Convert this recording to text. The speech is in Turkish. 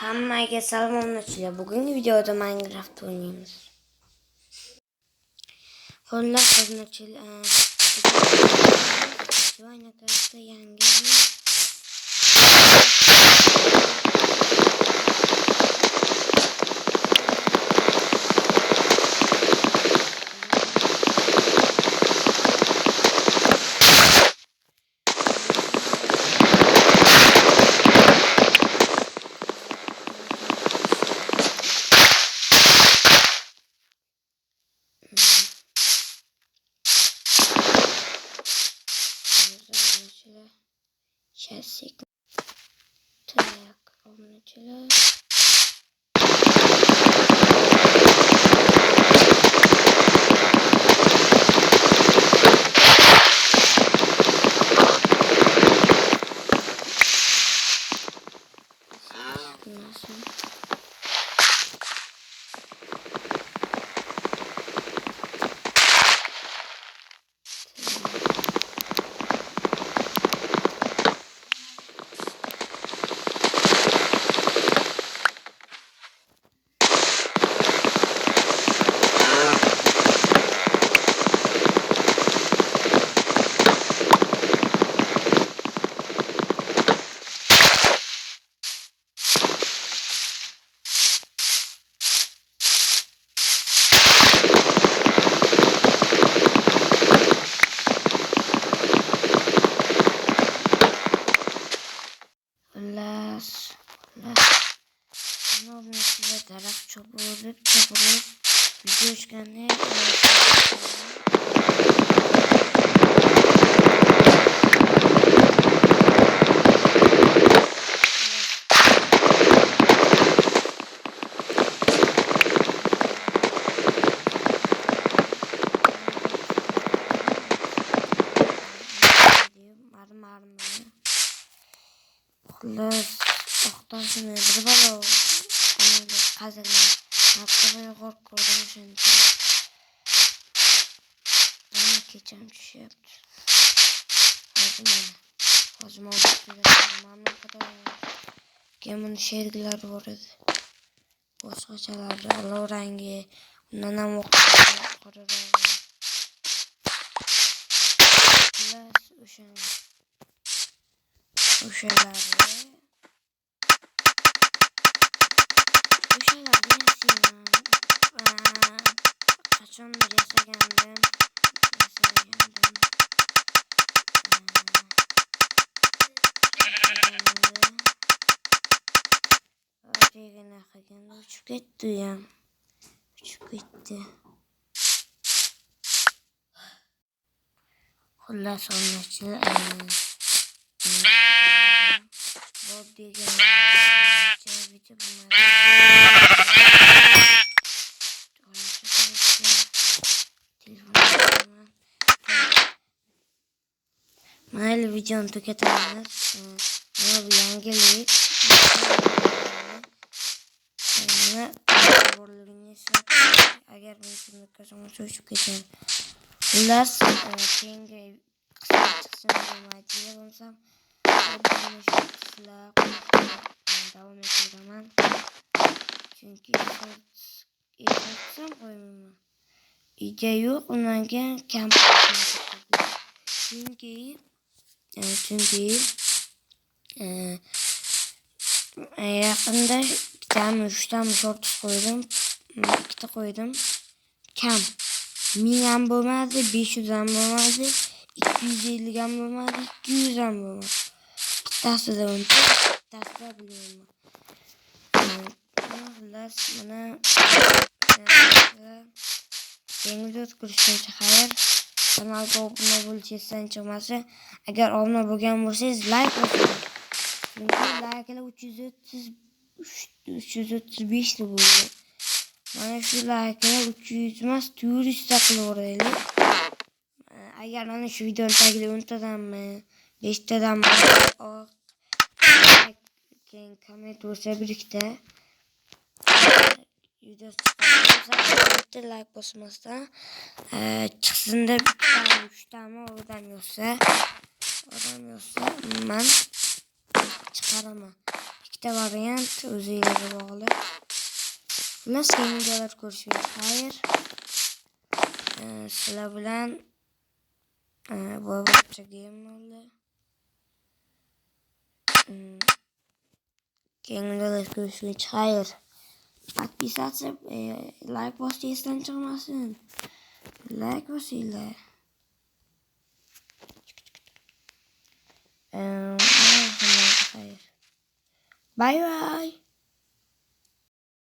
Hammaga salomlar. Bugungi videoda Minecraft o'ynaymiz. Xullas, obunachilar, Minecraftda yangi Chelsea Trayak obunachilar. Obunachilar daraxt cho'g'irib video chiqqanini xullas oqtashini bir balo qazilma hatto'ya g'orq ko'rdim o'shanda mana kecham tushyapti hozir mana keyin shergilar bor edi boshqachalari olov rangi undan ham qorarog'i xullas o'shalarni qachondir yasagandim degana qilganda uchib ketdi xullas obunachilar mayli videoni tugatamiz. Mana bu yangilik. Agar men shuni ko'rsam o'chib ketadi. Xullas, keyingi qism chiqishini bilmaydigan bo'lsam, davom etiraman. Chunki eshitsam qo'ymayman. Ija yo'q, undan keyin kam chunki yaqinda ikkitami uchtami shortis qo'ydim, ikkita qo'ydim, kam 1000 ham bo'lmadi, 500 ham bo'lmadi, 250 ham bo'lmadi, 200 ham bo'lmadi. Bittasida uncha, bittasida bilmayman. Xullas mana yangi video ko'rishguncha xayr. Kanalga obuna bo'lishingiz sanchilmasa, agar obuna bo'lgan bo'lsangiz like bosing. Chunki likelar 335 ta bo'ldi. Mana shu likelar 300 emas, 400 ta qilaveraylik. Agar mana shu videoni tagida 10 tadanmi, 5 tadanmi keyin komment bo'lsa bir ikkita video chiqsa, like bosmasdan chiqsinda bittami, 3 tami odam yozsa, man chiqaraman. İkide varyant özüyle bağlı. Nasıl videolar görüşürüz. Hayır. Sıla bilen bu yapacak game oldu. Game'de görüşürüz. Hayır. Bak bir saat like post çıkmasın. Like postiyle. Hayır. Bye bye.